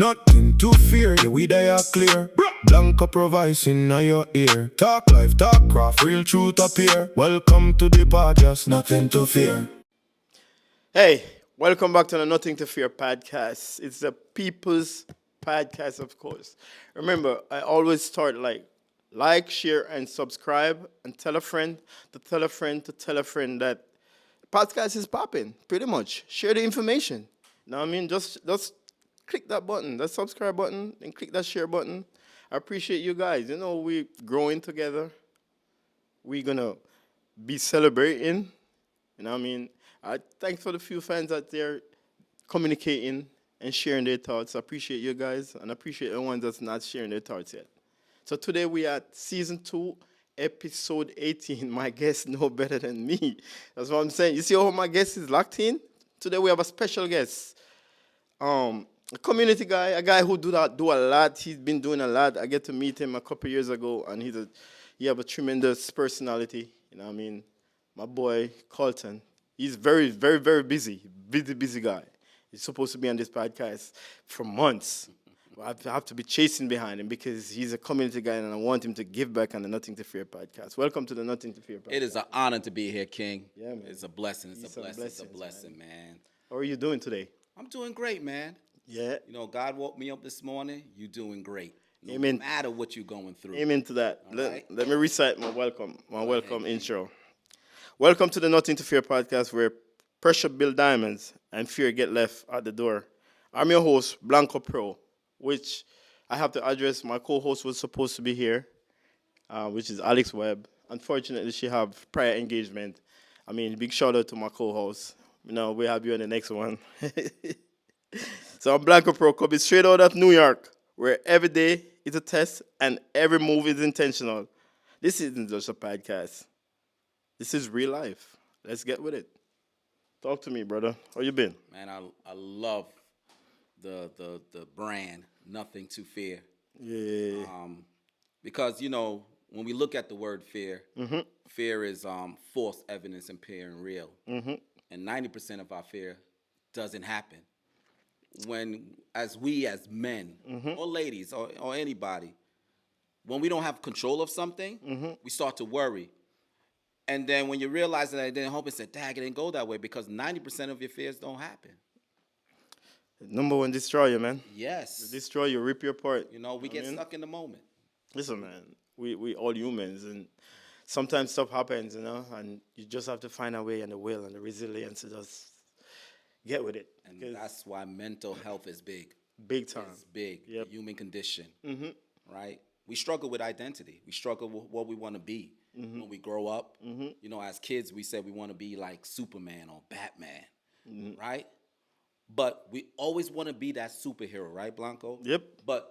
Nothing to fear, yeah, we they are clear. BlonkoPro voice in your ear. Talk life, talk craft, real truth appear. Welcome to the podcast, nothing to fear. Hey, welcome back to the Nothing to Fear podcast. It's the people's podcast, of course. Remember, I always start like, share, and subscribe, and tell a friend to tell a friend to tell a friend that podcast is popping. Pretty much, share the information. You know what I mean? Just click that button, that subscribe button, and click that share button. I appreciate you guys. You know, we growing together. We're gonna be celebrating. You know what I mean? Thanks for the few fans out there communicating and sharing their thoughts. I appreciate you guys, and I appreciate the ones that's not sharing their thoughts yet. So today we are at season 2, episode 18. My guest know better than me. That's what I'm saying. You see how my guest is locked in? Today we have a special guest. A community guy, a guy who do a lot. He's been doing a lot. I get to meet him a couple years ago, and he have a tremendous personality. You know what I mean? My boy Carlton. He's very, very, very busy. Busy guy. He's supposed to be on this podcast for months. But I have to be chasing behind him because he's a community guy, and I want him to give back on the Nothing to Fear podcast. Welcome to the Nothing to Fear podcast. It is an honor to be here, King. Yeah, man. It's a blessing. It's These a are blessing. It's a blessings, blessing, man. How are you doing today? I'm doing great, man. Yeah. You know, God woke me up this morning. You doing great. No Amen. matter what you're going through. Amen to that. All Let, right. let me recite my welcome intro. Welcome to the Nothing to Fear podcast, where pressure build diamonds and fear get left at the door. I'm your host, BlonkoPro, which I have to address. My co-host was supposed to be here, which is Webb. Unfortunately, she have prior engagement. I mean, big shout out to my co-host. You know, we have you on the next one. So I'm BlonkoPro, coming straight out of New York, where every day is a test and every move is intentional. This isn't just a podcast. This is real life. Let's get with it. Talk to me, brother. How you been? Man, I love the brand, Nothing to Fear. Yeah. Because, you know, when we look at the word fear, fear is false evidence appearing real. And 90% of our fear doesn't happen. As men or ladies or anybody, when we don't have control of something, we start to worry. And then when you realize that it didn't hope, it said, dang, it didn't go that way because 90% of your fears don't happen. Number one destroyer, man. Yes. Destroy you, rip your apart. You know, we get stuck in the moment. Listen, man, we all humans, and sometimes stuff happens, you know, and you just have to find a way and the will and the resilience to just get with it. And that's why mental health is big. Big time. It's big. Yep. The human condition. Right? We struggle with identity. We struggle with what we want to be when we grow up. You know, as kids, we said we want to be like Superman or Batman. Right? But we always want to be that superhero, right, Blanco? Yep. But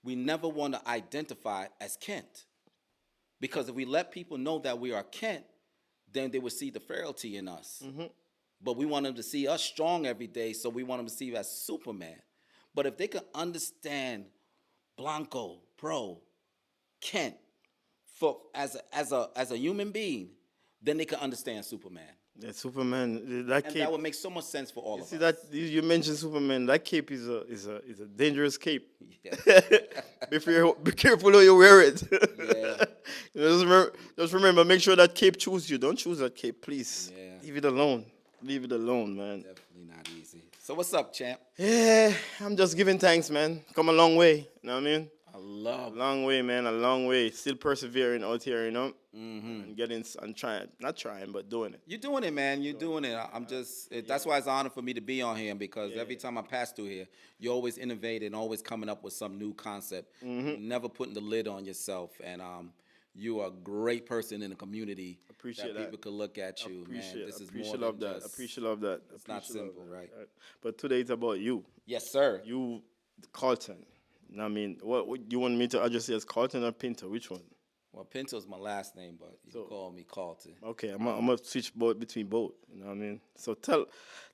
we never want to identify as Kent. Because if we let people know that we are Kent, then they will see the frailty in us. But we want them to see us strong every day, so we want them to see us as Superman. But if they can understand Blanco, Pro, Kent, as a human being, then they can understand Superman. Yeah, Superman, that And cape. that would make so much sense for all of us. See that you mentioned Superman. That cape is a dangerous cape. Yeah. Be careful how you wear it. Yeah. Just remember, make sure that cape choose you. Don't choose that cape, please. Yeah. Leave it alone. Leave it alone, man. Definitely not easy. So what's up, champ? Yeah, I'm just giving thanks, man. Come a long way. You know what I mean? I love A long way, man. A long way. Still persevering out here, you know. And not trying, but doing it. You're doing it, man. You're doing it. That's why it's an honor for me to be on here because every time I pass through here, you're always innovating, always coming up with some new concept. You're never putting the lid on yourself. And you are a great person in the community. Appreciate that. People could look at you, man. This is more than just... Appreciate love that. It's not simple, right? But today it's about you. Yes, sir. You, Carlton. I mean, what you want me to address you as Carlton or Pinto? Which one? Well, Pinto's my last name, but you can call me Carlton. Okay, I'm gonna switch between both. You know what I mean? So tell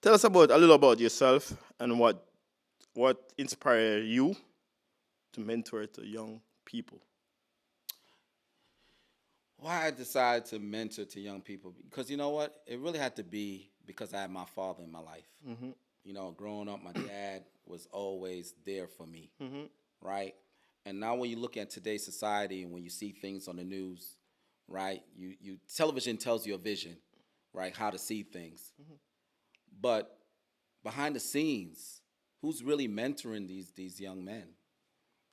us a little about yourself and what inspired you to mentor to young people. Why I decided to mentor to young people? Because you know what? It really had to be because I had my father in my life. You know, growing up, my dad was always there for me, right? And now when you look at today's society and when you see things on the news, right? You television tells you a vision, right? How to see things. But behind the scenes, who's really mentoring these young men?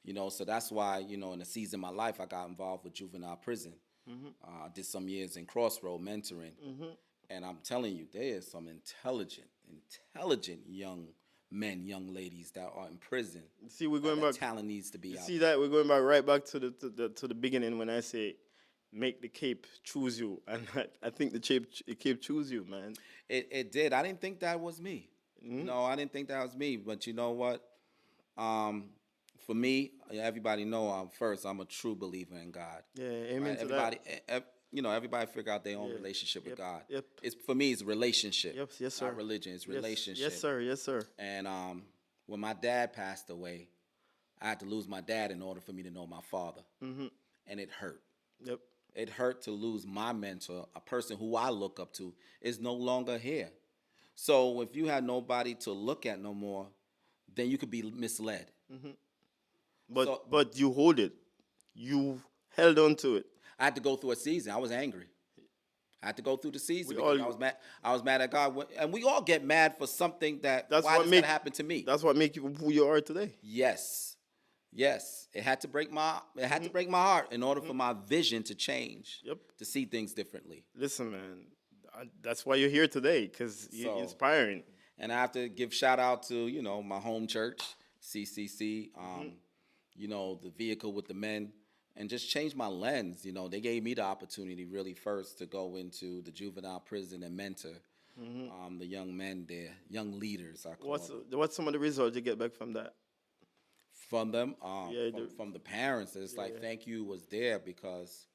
You know, so that's why, you know, in a season of my life, I got involved with juvenile prison. I did some years in Crossroads mentoring. And I'm telling you, there is some intelligent young men, young ladies that are in prison. See, we're going that back. talent needs to be You out see there. that we're going back right back to the beginning when I say, make the cape choose you, and I think the cape choose you, man. It did. I didn't think that was me. No, I didn't think that was me. But you know what? For me, everybody know I'm a true believer in God. Yeah, amen Right? to Everybody, that. everybody figure out their own relationship with God. Yep. It's for me, it's a relationship. Yep, yes, sir. Not religion. It's Yes, relationship. yes, sir. Yes, sir. And when my dad passed away, I had to lose my dad in order for me to know my father, and it hurt. Yep. It hurt to lose my mentor, a person who I look up to, is no longer here. So if you had nobody to look at no more, then you could be misled. But you hold it. You held on to it. I had to go through a season. I was angry. I had to go through the season We because all- I was mad. I was mad at God, and we all get mad for something that That's why what this make- happen to me. That's what make you who you are today. Yes, it had to break my heart in order for my vision to change. Yep. To see things differently. Listen, man. That's why you're here today, because you're So- inspiring. And I have to give shout out to, you know, my home church, CCC, you know, the vehicle with the men, and just change my lens. You know, they gave me the opportunity really first to go into the juvenile prison and mentor the young men there, young leaders, I call them. What's some of the results you get back from that? From them, Yeah, from the parents. It's like, thank you was there because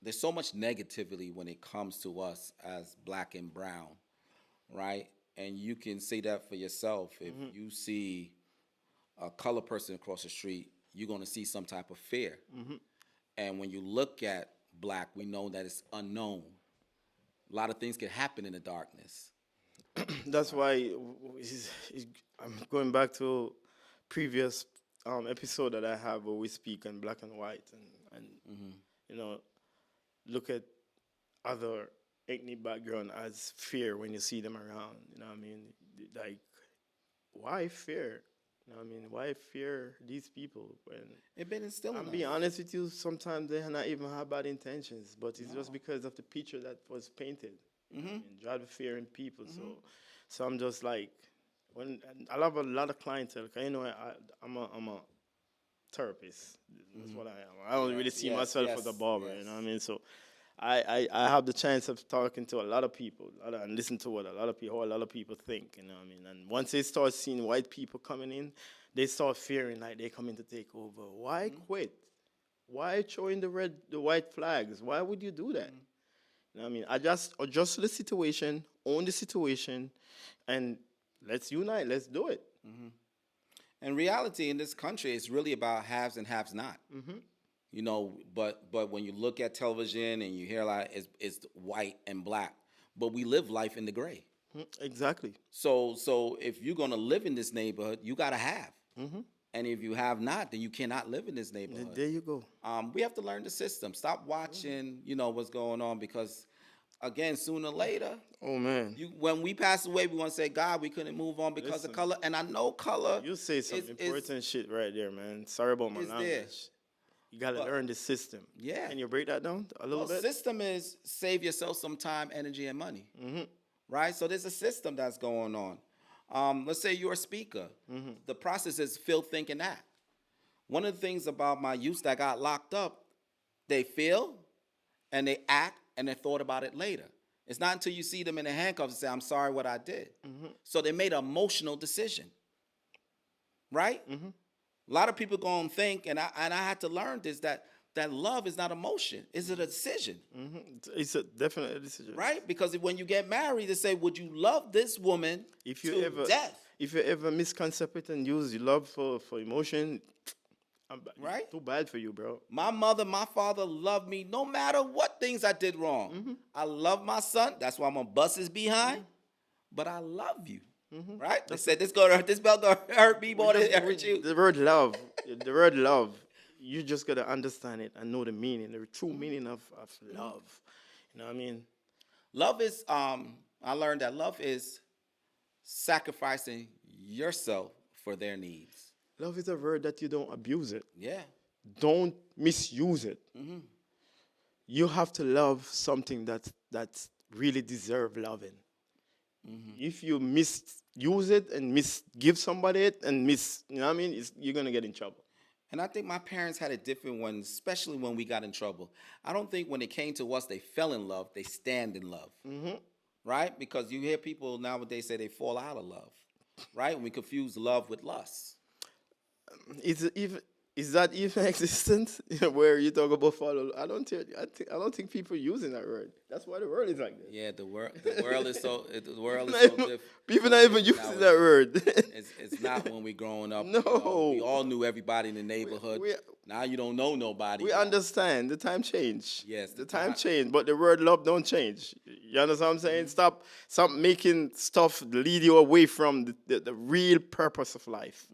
there's so much negativity when it comes to us as black and brown, right? And you can see that for yourself. If you see a colored person across the street, you're going to see some type of fear. And when you look at black, we know that it's unknown. A lot of things can happen in the darkness. That's why I'm going back to previous episode that I have where we speak in black and white and you know, look at other ethnic background as fear when you see them around. You know what I mean? Like, why fear? You know what I mean? Why fear these people? When It been instilled in I'm us. being honest with you, sometimes they not even have bad intentions, but it's just because of the picture that was painted. You know what I mean? Drive the fear in people. So I'm just like, when I love a lot of clientele. 'Cause you know, I'm a therapist. That's what I am. I don't really see myself as a barber. You know what I mean? So I have the chance of talking to a lot of people and listen to what a lot of people think. You know what I mean? And once they start seeing white people coming in, they start fearing like they're coming to take over. Why quit? Why throw in the white flags? Why would you do that? You know what I mean? Adjust to the situation, own the situation, and let's unite. Let's do it. In reality, in this country, it's really about haves and haves not. You know, but when you look at television and you hear a lot, it's white and black. But we live life in the gray. Exactly. So if you're gonna live in this neighborhood, you gotta have. And if you have not, then you cannot live in this neighborhood. There you go. We have to learn the system. Stop watching, you know, what's going on because, again, sooner or later, Oh man. when we pass away, we want to say, God, we couldn't move on because of color. And I know color. You say some is- important shit right there, man. Sorry about my is there. language. You gotta But- learn the system. Yeah. Can you break that down a little Well, bit? system is save yourself some time, energy, and money. Right? So there's a system that's going on. Let's say you're a speaker. The process is feel, think, and act. One of the things about my youth that got locked up, they feel and they act and they thought about it later. It's not until you see them in the handcuffs and say, I'm sorry what I did. So they made an emotional decision. Right? A lot of people go and think, and I had to learn this, that love is not emotion. It's a decision. It's a definite decision. Right? Because when you get married, they say, would you love this woman If you to ever death? If you ever misconcept it and use your love for emotion, Right? Too bad for you, bro. My mother, my father loved me no matter what things I did wrong. I love my son. That's why I'm going to bust his behind. But I love you. Right? They said this belt gonna hurt me more than it hurt you. The word love, you just gotta understand it and know the meaning, the true meaning of love. You know what I mean? Love is I learned that love is sacrificing yourself for their needs. Love is a word that you don't abuse it. Yeah. Don't misuse it. You have to love something that's really deserve loving. If you misuse it and give somebody it and you know what I mean, you're gonna get in trouble. And I think my parents had a different one, especially when we got in trouble. I don't think when it came to us, they fell in love. They stand in love, right? Because you hear people nowadays say they fall out of love, right? And we confuse love with lust. Is that even existent? Where you talk about follow? I don't think people using that word. That's why the world is like this. Yeah, the world is so different. People not even using that word. It's not when we growing up. No. You know, we all knew everybody in the neighborhood. Now you don't know nobody. We understand the time change. Yes, the time change, but the word love don't change. You understand what I'm saying? Stop making stuff lead you away from the real purpose of life.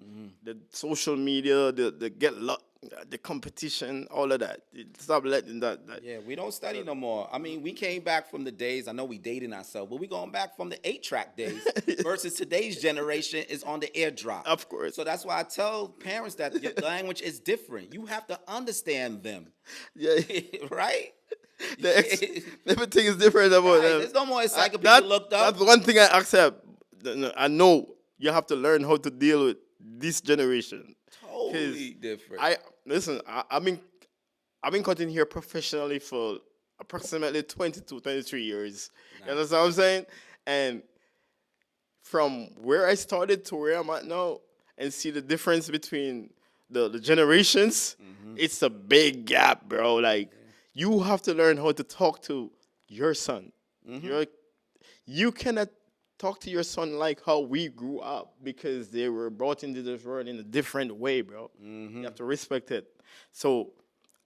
The social media, the competition, all of that. Stop letting that. Yeah, we don't study no more. I mean, we came back from the days, I know we dating ourselves, but we going back from the 8-track days versus today's generation is on the airdrop. Of course. So that's why I tell parents that your language is different. You have to understand them. Yeah. Right? Everything is different about them. There's no more encyclopedia looked up. That's one thing I accept. I know you have to learn how to deal with this generation. Totally different. I've been cutting hair professionally for approximately 22, 23 years. Nice. You understand what I'm saying? And from where I started to where I'm at now, and see the difference between the generations, it's a big gap, bro. Like, you have to learn how to talk to your son. You cannot talk to your son like how we grew up because they were brought into this world in a different way, bro. You have to respect it. So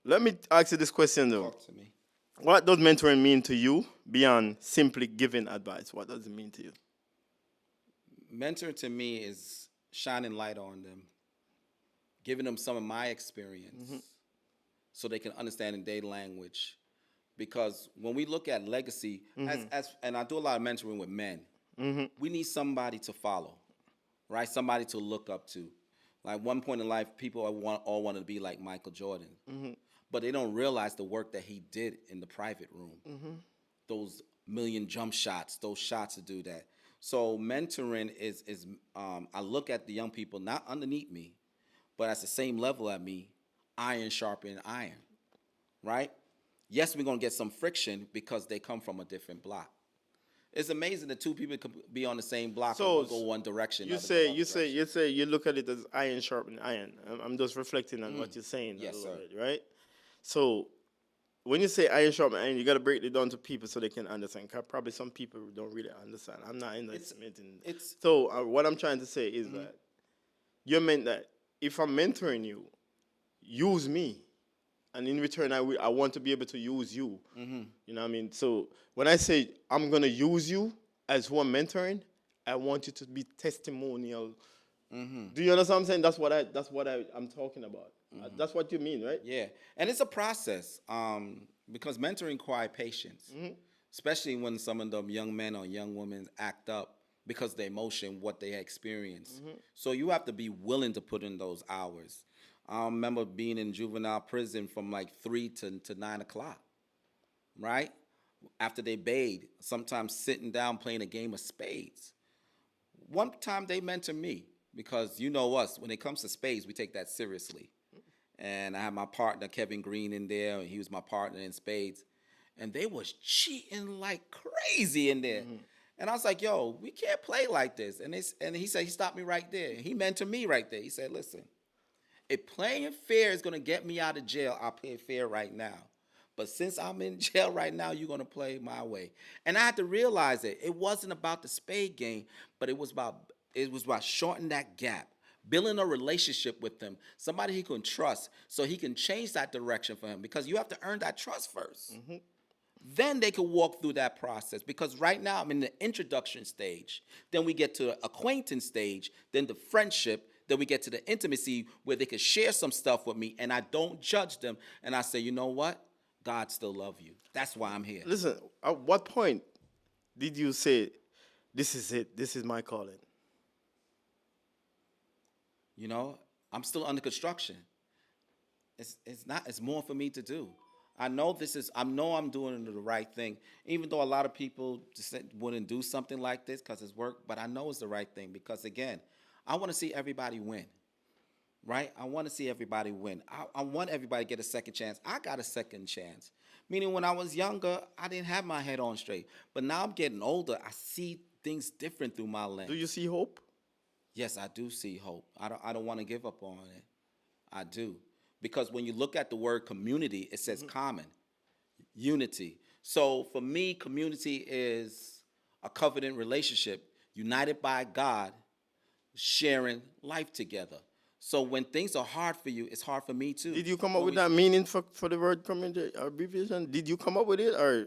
let me ask you this question, though. Talk to me. What does mentoring mean to you beyond simply giving advice? What does it mean to you? Mentoring to me is shining light on them, giving them some of my experience so they can understand in their language. Because when we look at legacy, and I do a lot of mentoring with men, we need somebody to follow, right? Somebody to look up to. Like, one point in life, people all want to be like Michael Jordan, but they don't realize the work that he did in the private room. Those million jump shots, those shots to do that. So mentoring is I look at the young people not underneath me, but at the same level at me, iron sharpening iron, right? Yes, we're gonna get some friction because they come from a different block. It's amazing that two people could be on the same block and go one direction. You look at it as iron sharpening iron. I'm just reflecting on what you're saying. Yes, sir. Bit, right? So when you say iron sharpening iron, you got to break it down to people so they can understand. 'Cause probably some people don't really understand. I'm not in that meeting. So what I'm trying to say is that you meant that if I'm mentoring you, use me. And in return, I want to be able to use you. You know what I mean? So when I say I'm going to use you as who I'm mentoring, I want you to be testimonial. Do you understand what I'm saying? That's what I'm talking about. That's what you mean, right? Yeah. And it's a process because mentoring requires patience, especially when some of them young men or young women act up because of the emotion, what they experience. So you have to be willing to put in those hours. I remember being in juvenile prison from like 3 to 9 o'clock, right? After they bathed, sometimes sitting down playing a game of spades. One time they mentored me because you know us, when it comes to spades, we take that seriously. And I had my partner, Kevin Green, in there, and he was my partner in spades. And they was cheating like crazy in there. And I was like, yo, we can't play like this. And he said, he stopped me right there. He mentored me right there. He said, listen, if playing fair is going to get me out of jail, I'll play fair right now. But since I'm in jail right now, you're going to play my way. And I had to realize it wasn't about the spade game, but it was about shortening that gap, building a relationship with them, somebody he can trust so he can change that direction for him because you have to earn that trust first. then they can walk through that process. Because right now I'm in the introduction stage. Then we get to the acquaintance stage, then the friendship, then we get to the intimacy where they can share some stuff with me and I don't judge them. And I say, you know what? God still love you. That's why I'm here. Listen, at what point did you say, this is it, this is my calling? You know, I'm still under construction. It's more for me to do. I know I'm doing the right thing, even though a lot of people just wouldn't do something like this because it's work, but I know it's the right thing because, again, I want to see everybody win, right? I want to see everybody win. I want everybody to get a second chance. I got a second chance, meaning when I was younger, I didn't have my head on straight, but now I'm getting older. I see things different through my lens. Do you see hope? Yes, I do see hope. I don't want to give up on it. I do. Because when you look at the word community, it says common, unity. So for me, community is a covenant relationship united by God, sharing life together. So when things are hard for you, it's hard for me too. Did you come up with that meaning for the word community abbreviation? Did you come up with it, or?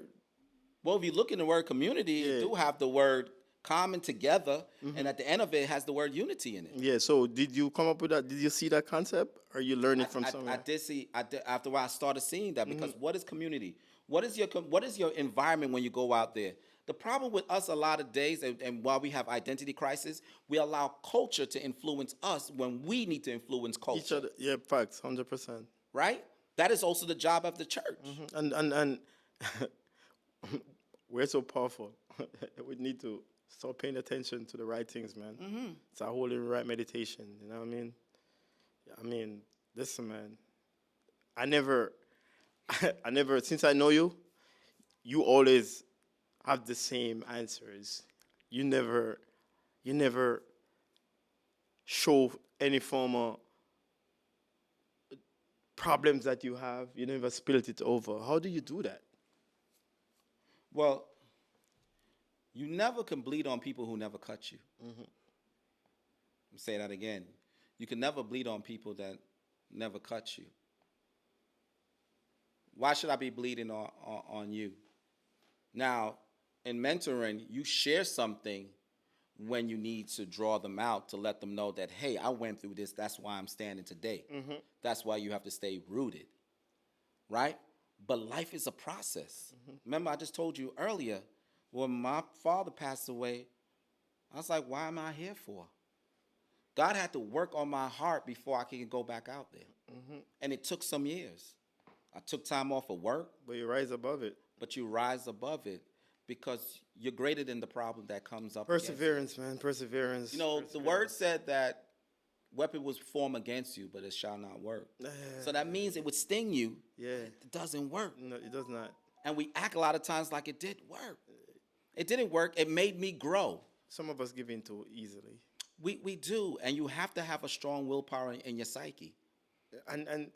Well, if you look in the word community, you do have the word common together, and at the end of it, it has the word unity in it. Yeah, so did you come up with that? Did you see that concept, or you learned it from somewhere? I did see. After a while, I started seeing that because what is community? What is your environment when you go out there? The problem with us a lot of days, and while we have identity crisis, we allow culture to influence us when we need to influence culture. Each other, yeah, facts, 100%. Right? That is also the job of the church. And we're so powerful. We need to start paying attention to the right things, man. It's a whole right meditation. You know what I mean? Listen, man. I never, since I know you, you always have the same answers. You never show any form of problems that you have. You never spilt it over. How do you do that? Well, you never can bleed on people who never cut you. I'm say that again. You can never bleed on people that never cut you. Why should I be bleeding on you? Now, in mentoring, you share something when you need to draw them out to let them know that, hey, I went through this. That's why I'm standing today. That's why you have to stay rooted, right? But life is a process. Remember, I just told you earlier, when my father passed away, I was like, why am I here for? God had to work on my heart before I could go back out there. And it took some years. I took time off of work. But you rise above it. But you rise above it because you're greater than the problem that comes up. Perseverance, man, perseverance. You know, the word said that weapon was formed against you, but it shall not work. So that means it would sting you. Yeah. It doesn't work. No, it does not. And we act a lot of times like it did work. It didn't work. It made me grow. Some of us give in too easily. We do. And you have to have a strong willpower in your psyche. And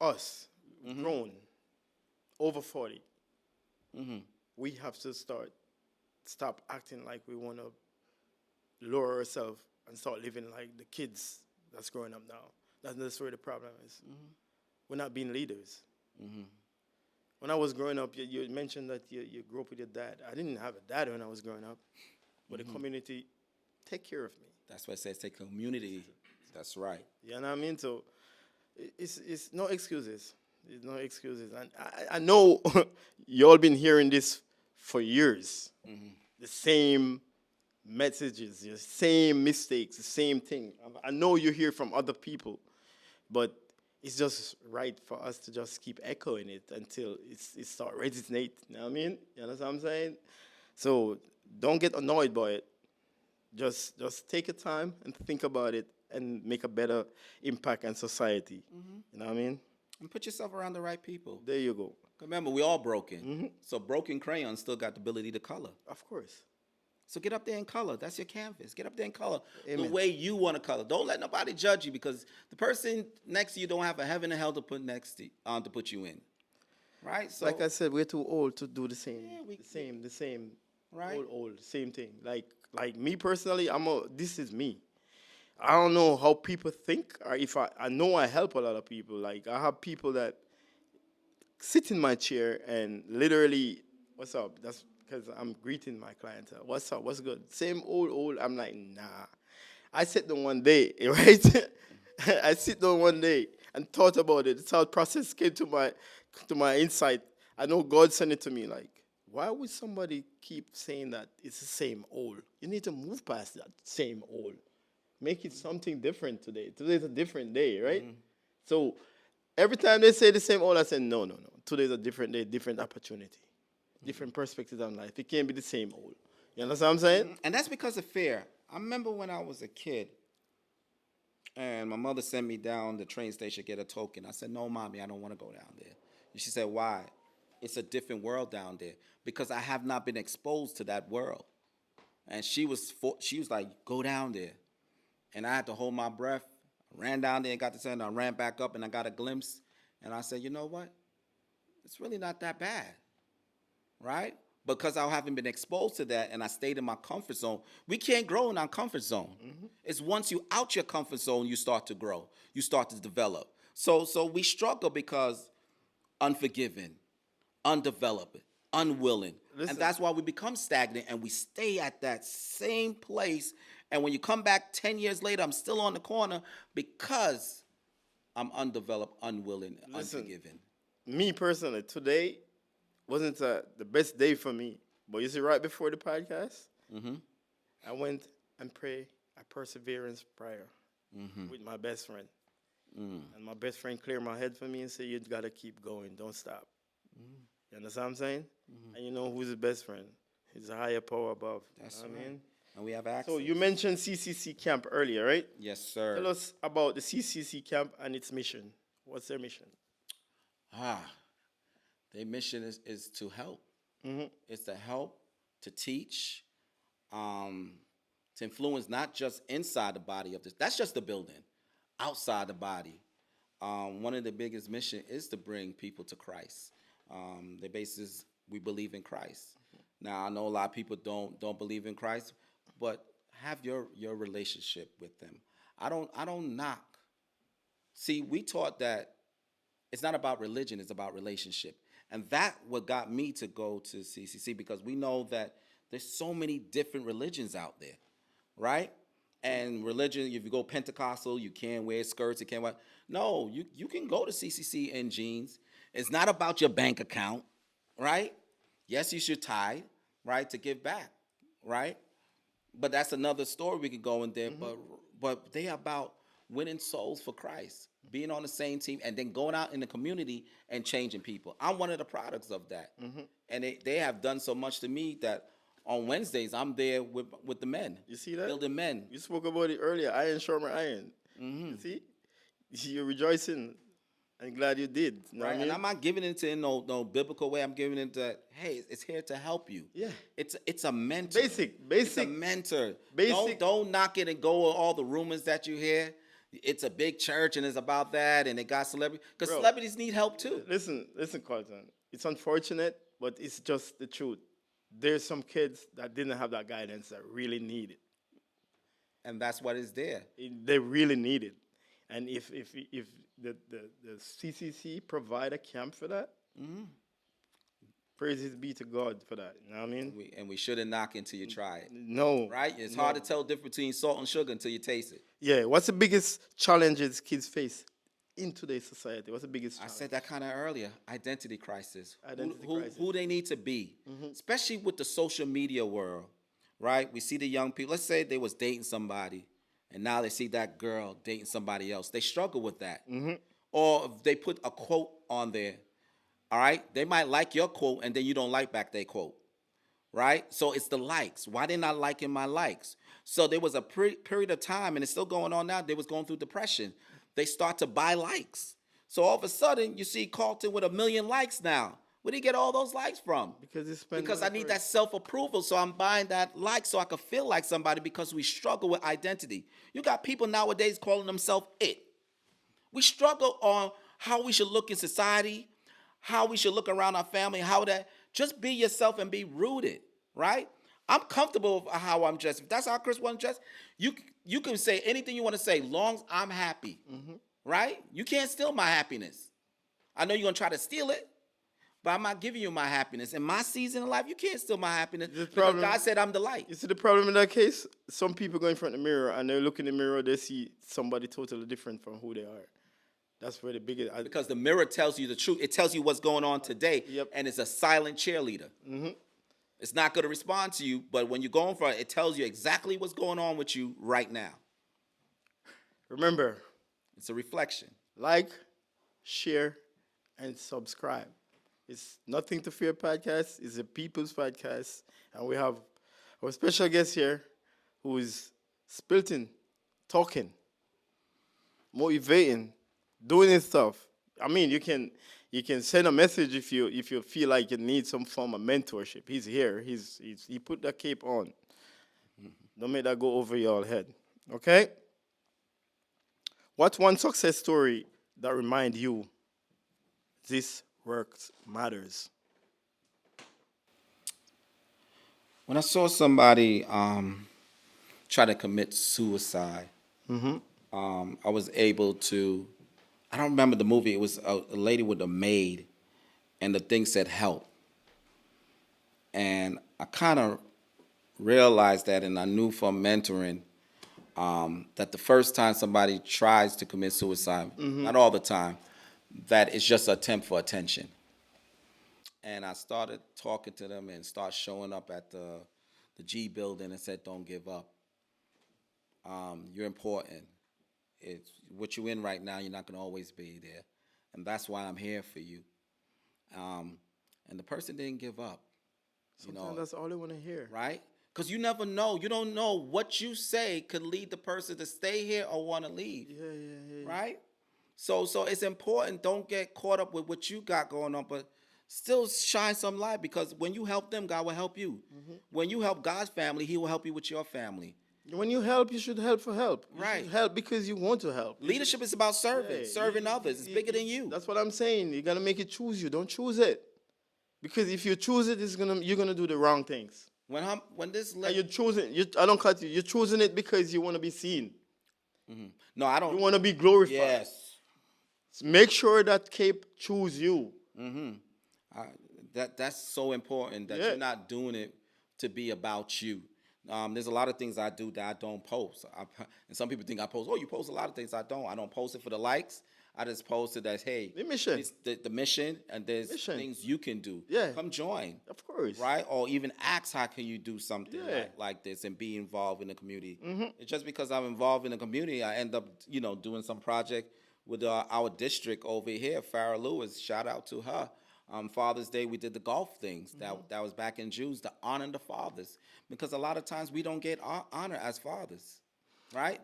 us, grown, over 40, we have to stop acting like we want to lower ourselves and start living like the kids that's growing up now. That's where the problem is. We're not being leaders. When I was growing up, you mentioned that you grew up with your dad. I didn't have a dad when I was growing up, but the community take care of me. That's why it says take community. That's right. You know what I mean? So it's no excuses. There's no excuses. And I know you all been hearing this for years. The same messages, the same mistakes, the same thing. I know you hear from other people, but it's just right for us to just keep echoing it until it start resonate. You know what I mean? You understand what I'm saying? So don't get annoyed by it. Just take your time and think about it and make a better impact on society. You know what I mean? And put yourself around the right people. There you go. Remember, we all broken. So broken crayons still got the ability to color. Of course. So get up there and color. That's your canvas. Get up there and color Amen. The way you want to color. Don't let nobody judge you because the person next to you don't have a heaven and hell to put next to to put you in. Right? So like I said, we're too old to do the same. Yeah, the same. Right. Old, same thing. Like me personally, this is me. I don't know how people think, or if I know I help a lot of people. Like I have people that sit in my chair and literally, what's up? That's because I'm greeting my clientele. What's up? What's good? Same old. I'm like, nah. I sit down one day, right? I sit down one day and thought about it. The thought process came to my insight. I know God sent it to me. Like, why would somebody keep saying that it's the same old? You need to move past that same old. Make it something different today. Today's a different day, right? So every time they say the same old, I say, no. Today's a different day, different opportunity, different perspectives on life. It can't be the same old. You understand what I'm saying? And that's because of fear. I remember when I was a kid, and my mother sent me down the train station to get a token. I said, no, Mommy, I don't want to go down there. And she said, why? It's a different world down there. Because I have not been exposed to that world. And she was like, go down there. And I had to hold my breath. I ran down there and got the sun. I ran back up and I got a glimpse. And I said, you know what? It's really not that bad, right? Because I haven't been exposed to that and I stayed in my comfort zone. We can't grow in our comfort zone. It's once you out your comfort zone, you start to grow. You start to develop. So we struggle because unforgiving, undeveloped, unwilling. Listen. And that's why we become stagnant and we stay at that same place. And when you come back 10 years later, I'm still on the corner because I'm undeveloped, unwilling, unforgiving. Me personally, today wasn't the best day for me. But you see, right before the podcast, I went and prayed a perseverance prayer with my best friend. And my best friend cleared my head for me and said, you got to keep going. Don't stop. You understand what I'm saying? And you know who's his best friend? He's a higher power above. That's you know what I mean? And we have access. So you mentioned CCC camp earlier, right? Yes, sir. Tell us about the CCC camp and its mission. What's their mission? Their mission is to help. It's to help, to teach, to influence not just inside the body of this. That's just the building. Outside the body. One of the biggest mission is to bring people to Christ. The basis, we believe in Christ. Now, I know a lot of people don't believe in Christ, but have your relationship with them. I don't knock. See, we taught that it's not about religion, it's about relationship. And that what got me to go to CCC, because we know that there's so many different religions out there, right? And religion, if you go Pentecostal, you can't wear skirts, you can't wear. No, you can go to CCC in jeans. It's not about your bank account, right? Yes, you should tithe, right, to give back, right? But that's another story we could go in there. But they are about winning souls for Christ, being on the same team, and then going out in the community and changing people. I'm one of the products of that. And they have done so much to me that on Wednesdays, I'm there with the men. You see that? Building men. You spoke about it earlier. Iron sharper iron. You see? You're rejoicing. I'm glad you did. You know what I Right? mean? And I'm not giving it to no biblical way. I'm giving it to, hey, it's here to help you. Yeah. It's a mentor. Basic. It's a mentor. Basic. Don't knock it and go with all the rumors that you hear. It's a big church and it's about that and it got celebrities. Because celebrities need help too. Listen, Carlton. It's unfortunate, but it's just the truth. There's some kids that didn't have that guidance that really need it. And that's what is there. They really need it. And if the CCC provide a camp for that, praises be to God for that. You know what I mean? We shouldn't knock until you try it. No. Right? It's hard to tell the difference between salt and sugar until you taste it. Yeah. What's the biggest challenges kids face in today's society? What's the biggest challenge? I said that kind of earlier. Identity crisis. Identity crisis. Who they need to be, especially with the social media world, right? We see the young people. Let's say they was dating somebody, and now they see that girl dating somebody else. They struggle with that. Or if they put a quote on there, all right? They might like your quote, and then you don't like back their quote, right? So it's the likes. Why they not liking my likes? So there was a period of time, and it's still going on now, they was going through depression. They start to buy likes. So all of a sudden, you see Carlton with 1 million likes now. Where did he get all those likes from? Because I need that self-approval, so I'm buying that like so I can feel like somebody, because we struggle with identity. You got people nowadays calling themselves it. We struggle on how we should look in society, how we should look around our family, how that, just be yourself and be rooted, right? I'm comfortable with how I'm dressed. If that's how Chris wants to dress, you can say anything you want to say, long as I'm happy, right? You can't steal my happiness. I know you're going to try to steal it, but I'm not giving you my happiness. In my season of life, you can't steal my happiness. The Because problem- God said I'm the light. You see the problem in that case? Some people go in front of the mirror and they look in the mirror, they see somebody totally different from who they are. That's where the biggest. Because the mirror tells you the truth. It tells you what's going on today, Yep. and it's a silent cheerleader. It's not going to respond to you, but when you're going for it, it tells you exactly what's going on with you right now. Remember, It's a reflection. like, share, and subscribe. It's Nothing to Fear podcast. It's a people's podcast. And we have our special guest here who is spilting, talking, motivating, doing his stuff. I mean, you can send a message if you feel like you need some form of mentorship. He's here. He put that cape on. Don't make that go over your head. Okay? What's one success story that remind you this work matters? When I saw somebody try to commit suicide, I was able to, I don't remember the movie, it was a lady with a maid, and the thing said help. And I kind of realized that, and I knew from mentoring, that the first time somebody tries to commit suicide, not all the time, that it's just an attempt for attention. And I started talking to them and start showing up at the G building and said, don't give up. You're important. It's what you're in right now, you're not going to always be there. And that's why I'm here for you. And the person didn't give up. Sometimes that's all they want to hear. Right? Because you never know. You don't know what you say could lead the person to stay here or want to leave. Yeah. Right? So it's important. Don't get caught up with what you got going on, but still shine some light, because when you help them, God will help you. When you help God's family, He will help you with your family. When you help, you should help for help. You Right. should help because you want to help. Leadership is about serving, Yeah, serving others. It's bigger than you. That's what I'm saying. You gotta make it choose you. Don't choose it, because if you choose it, you're gonna do the wrong things. When this And lady, you're choosing. I don't cut you. You're choosing it because you want to be seen. no, I You don't. want to be glorified. Yes, Make sure that cape choose you. that's so important that Yeah. you're not doing it to be about you. There's a lot of things I do that I don't post. And some people think I post. Oh, you post a lot of things. I don't. I don't post it for the likes. I just post it as, hey, The mission. it's the mission, and there's Mission. things you can do. Yeah. Come join. Of course. Right? Or even ask how can you do something Yeah. like this and be involved in the community. It's just because I'm involved in the community, I end up, doing some project with our district over here, Farrah Lewis. Shout out to her. Father's Day, we did the golf things. That was back in June, to honor the fathers. Because a lot of times we don't get honor as fathers. Right?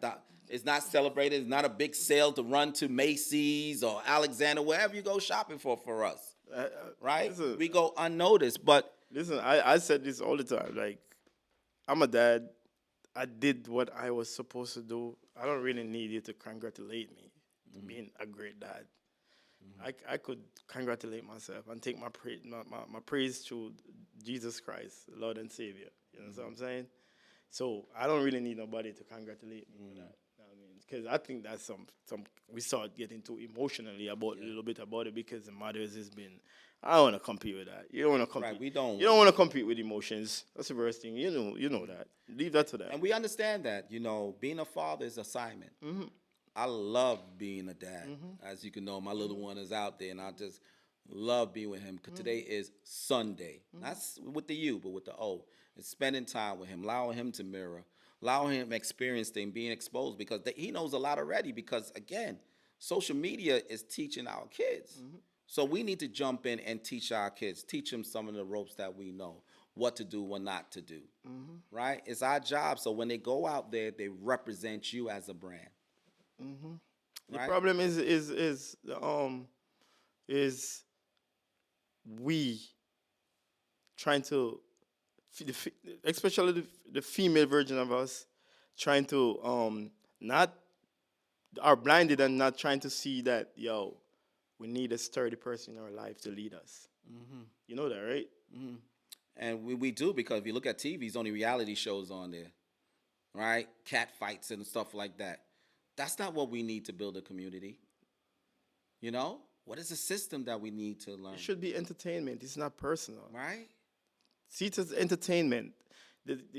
It's not celebrated. It's not a big sale to run to Macy's or Alexander, wherever you go shopping for us. Right? Listen. We go unnoticed, but Listen, I said this all the time. Like, I'm a dad. I did what I was supposed to do. I don't really need you to congratulate me to being a great dad. I could congratulate myself and take my praise to Jesus Christ, the Lord and Savior. You know what I'm saying? So I don't really need nobody to congratulate me for that. You know what I mean, because I think that's some we start getting too emotionally a little bit about it, because the mothers has been. I don't want to compete with that. You don't want to compete. Right, we don't. You don't want to compete with emotions. That's the worst thing. You know that. Leave that to them. And we understand that, being a father is assignment. I love being a dad. As you can know, my little one is out there, and I just love being with him. Because today is Sunday. Not with the U, but with the O. It's spending time with him, allowing him to mirror, allowing him to experience things, being exposed, because he knows a lot already. Because, again, social media is teaching our kids. So we need to jump in and teach our kids, teach them some of the ropes that we know, what to do, what not to do, right? It's our job. So when they go out there, they represent you as a brand. The Right? problem is we trying to, especially the female version of us, trying to not are blinded and not trying to see that we need a sturdy person in our life to lead us. You know that, right? And we do, because if you look at TV, there's only reality shows on there, right? Cat fights and stuff like that. That's not what we need to build a community. What is the system that we need to learn? It should be entertainment. It's not personal. Right? See it as entertainment.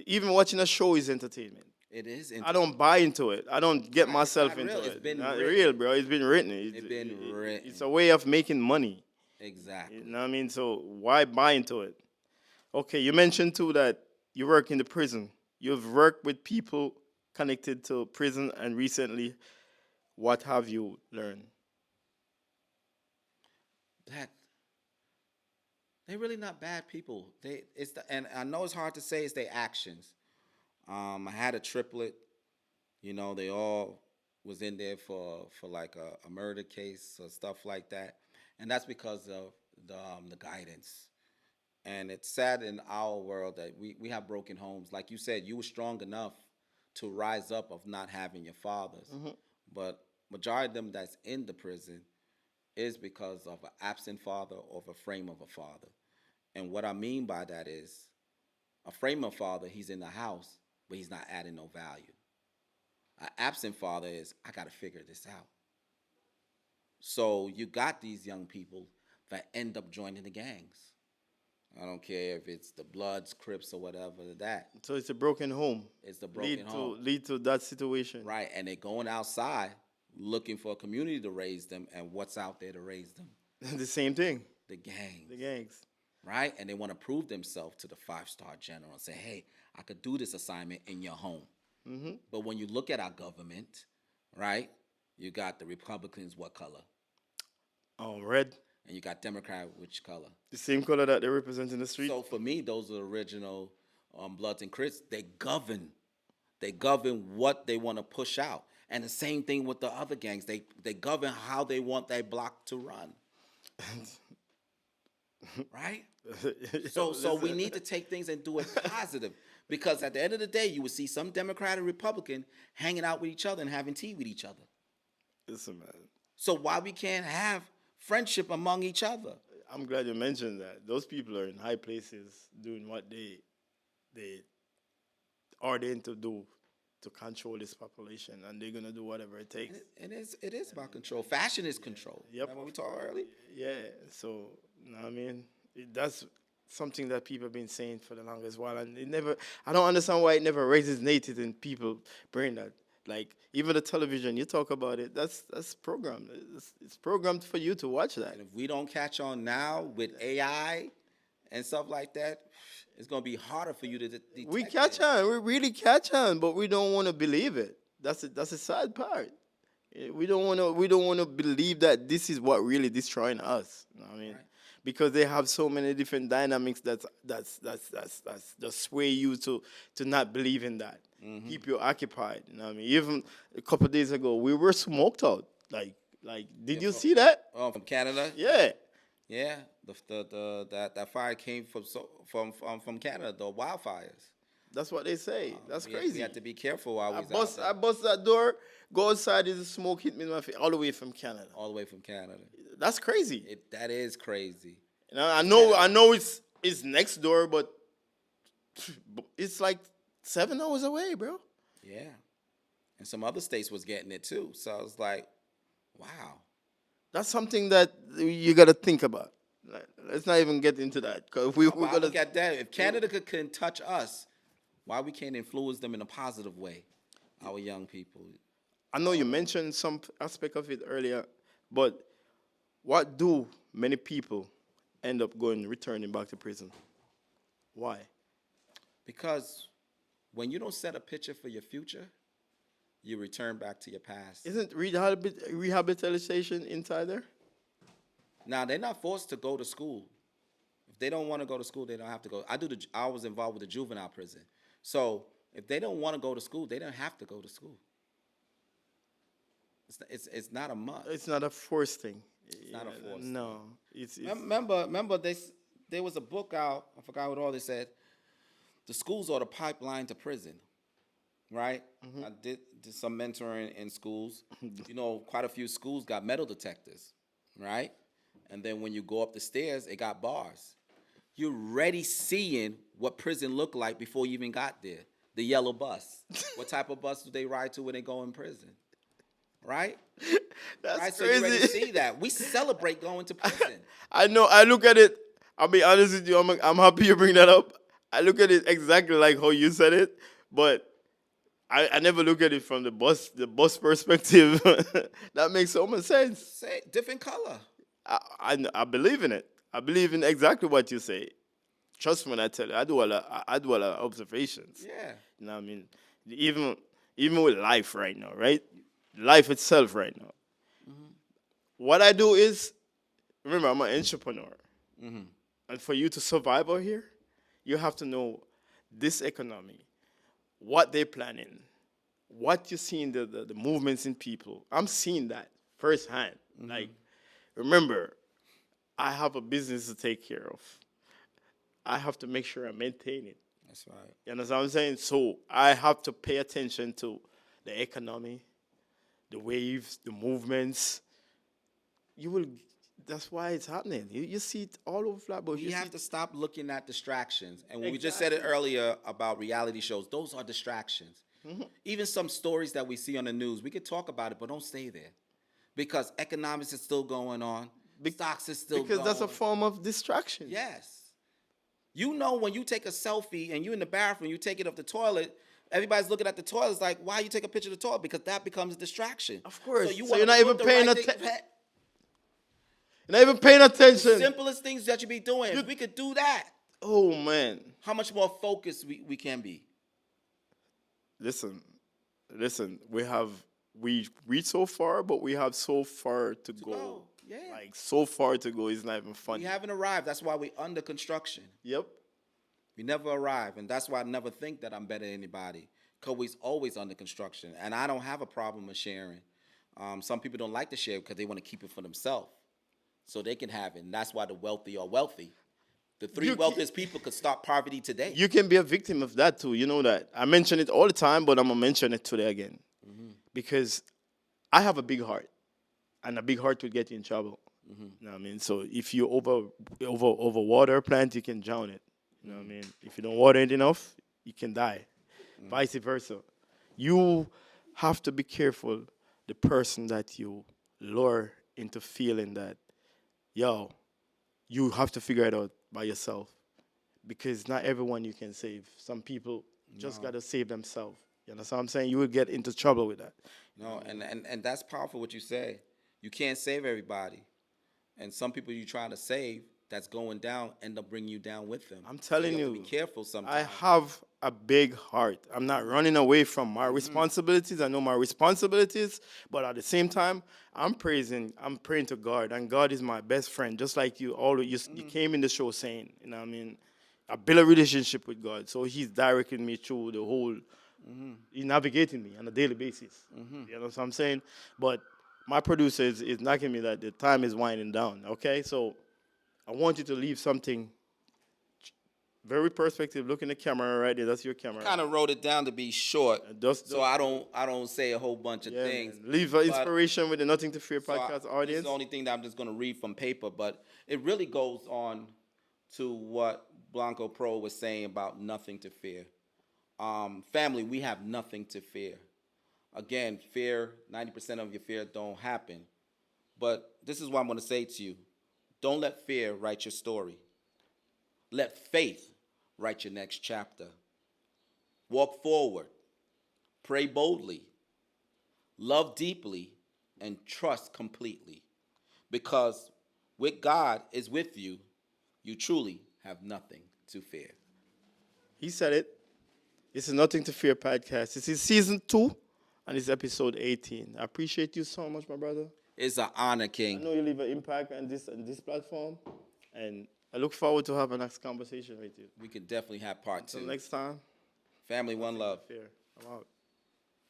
Even watching a show is entertainment. It is. I don't buy into it. I don't get Right, myself it's not into real. it. It's been not written. real, bro. It's been written. It's been written. It's a way of making money. Exactly. You know what I mean? So why buy into it? Okay, you mentioned too that you work in the prison. You've worked with people connected to prison, and recently, what have you learned? That they're really not bad people. And I know it's hard to say it's their actions. I had a triplet. You know, they all was in there for like a murder case or stuff like that, and that's because of the guidance. And it's sad in our world that we have broken homes. Like you said, you were strong enough to rise up of not having your fathers, but majority of them that's in the prison is because of an absent father or of a frame of a father. And what I mean by that is a frame of father, he's in the house, but he's not adding no value. An absent father is, I got to figure this out. So you got these young people that end up joining the gangs. I don't care if it's the Bloods, Crips, or whatever that. So it's a broken home. It's the broken home. Lead to that situation. Right, and they're going outside looking for a community to raise them, and what's out there to raise them? The same thing. The gangs. The gangs. Right? And they want to prove themselves to the 5-star general and say, hey, I could do this assignment in your home. But when you look at our government, right, you got the Republicans, what color? Oh, red. And you got Democrat, which color? The same color that they represent in the street. So for me, those are the original Bloods and Crips. They govern. They govern what they want to push out. And the same thing with the other gangs. They govern how they want their block to run. Right? So we need to take things and do it positive. Because at the end of the day, you would see some Democrat and Republican hanging out with each other and having tea with each other. Listen, man. So why we can't have friendship among each other? I'm glad you mentioned that. Those people are in high places doing what they ordained to do to control this population, and they're gonna do whatever it takes. It is about control. Fashion is control. Yep. Remember we talked earlier? Yeah. So, you know what I mean, that's something that people have been saying for the longest while, and I don't understand why it never resonated in people's brain. That, like, even the television, you talk about it, that's programmed. It's programmed for you to watch that. And if we don't catch on now with AI and stuff like that, it's gonna be harder for you to detect. We catch on. We really catch on, but we don't want to believe it. That's a sad part. We don't want to believe that this is what really destroying us. You know what I mean? Right. Because they have so many different dynamics that's just sway you to not believe in that. Keep you occupied. You know what I mean? Even a couple of days ago, we were smoked out. Like, did you see that? Oh, from Canada? Yeah. Yeah. That fire came from Canada, the wildfires. That's what they say. That's crazy. We have to be careful while I we bust that door, go outside, there's a smoke hit me in my face, all the way from Canada. all the way from Canada. That's crazy. That is crazy. You know, I know it's next door, but it's like 7 hours away, bro. Yeah. And some other states was getting it too. So I was like, wow. That's something that you got to think about. Let's not even get into that, because we're Well, I gonna look at that. If Canada couldn't touch us, why we can't influence them in a positive way, our young people? I know you mentioned some aspect of it earlier, but what do many people end up returning back to prison? Why? Because when you don't set a picture for your future, you return back to your past. Isn't rehabilitation inside there? Now, they're not forced to go to school. If they don't want to go to school, they don't have to go. I was involved with the juvenile prison. So if they don't want to go to school, they don't have to go to school. It's not a must. It's not a forced thing. It's not a forced No. It's Remember there was a book out, I forgot what all they said. The schools are the pipeline to prison, right? I did some mentoring in schools. You know, quite a few schools got metal detectors, right? And then when you go up the stairs, it got bars. You're already seeing what prison looked like before you even got there. The yellow bus. What type of bus do they ride to when they go in prison? right? That's Right, so you already crazy. see that. We celebrate going to prison. I know. I look at it. I'll be honest with you. I'm happy you bring that up. I look at it exactly like how you said it, but I never look at it from the bus perspective. That makes so much sense. Say different color. I believe in it. I believe in exactly what you say. Trust me when I tell you. I do a lot of observations. Yeah. You know what I mean? Even with life right now, right? Life itself right now. What I do is, remember, I'm an entrepreneur. And for you to survive out here, you have to know this economy, what they're planning, what you see in the movements in people. I'm seeing that firsthand. Like, remember, I have a business to take care of. I have to make sure I maintain it. That's right. You understand what I'm saying? So I have to pay attention to the economy, the waves, the movements. That's why it's happening. You see it all over Flatbush. You have to stop looking at distractions. And we just said it earlier about reality shows. Those are distractions. Even some stories that we see on the news, we could talk about it, but don't stay there. Because economics is still going on. Stocks is still going on. Because that's a form of distraction. Yes. You know when you take a selfie and you're in the bathroom, you take it off the toilet, everybody's looking at the toilet. It's like, why you take a picture of the toilet? Because that becomes a distraction. Of course. So you're not even paying attention. attention. You're not even paying attention. Simplest things that you be doing. If we could do that, Oh, man. how much more focused we can be? Listen. We reached so far, but we have so far to go. go, yeah. Like, so far to go is not even funny. We haven't arrived. That's why we're under construction. Yep. We never arrive. And that's why I never think that I'm better than anybody. Because we're always under construction. And I don't have a problem with sharing. Some people don't like to share because they want to keep it for themselves. So they can have it. And that's why the wealthy are wealthy. The three wealthiest people could stop poverty today. You can be a victim of that too. You know that. I mention it all the time, but I'm going to mention it today again. Because I have a big heart. And a big heart will get you in trouble. You know what I mean? So if you over water a plant, you can drown it. You know what I mean? If you don't water it enough, you can die. Vice versa. You have to be careful the person that you lure into feeling that, yo, you have to figure it out by yourself. Because not everyone you can save. Some people just got to save themselves. You understand what I'm saying? You will get into trouble with that. No, and that's powerful what you say. You can't save everybody. And some people you try to save that's going down end up bringing you down with them. I'm telling so you you, have to be careful sometimes. I have a big heart. I'm not running away from my responsibilities. I know my responsibilities, but at the same time, I'm praying to God, and God is my best friend. Just like you came in the show saying, you know what I mean? I build a relationship with God, so He's directing me through the whole. He's navigating me on a daily basis. You know what I'm saying? But my producer is knocking me that the time is winding down. Okay, so I want you to leave something very perspective. Look in the camera right there. That's your camera. Kind of wrote it down to be short, so I don't say a whole bunch of things. Man. Leave inspiration with the Nothing to Fear podcast audience. This is the only thing that I'm just going to read from paper, but it really goes on to what BlonkoPro was saying about nothing to fear. Family, we have nothing to fear. Again, fear, 90% of your fear don't happen. But this is what I'm going to say to you. Don't let fear write your story. Let faith write your next chapter. Walk forward. Pray boldly. Love deeply and trust completely. Because with God is with you, you truly have nothing to fear. He said it. This is Nothing to Fear podcast. This is season 2. And it's episode 18. I appreciate you so much, my brother. It's an honor, King. I know you leave an impact on this platform. And I look forward to having a next conversation with you. We could definitely have part 2. Until next time. Family, one love. Fear. I'm out.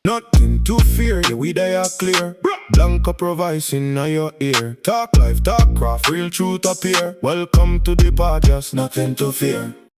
Nothing to fear, yeah, we they are clear. BlonkoPro voice in your ear. Talk life, talk craft, real truth appear. Welcome to the podcast, nothing to fear.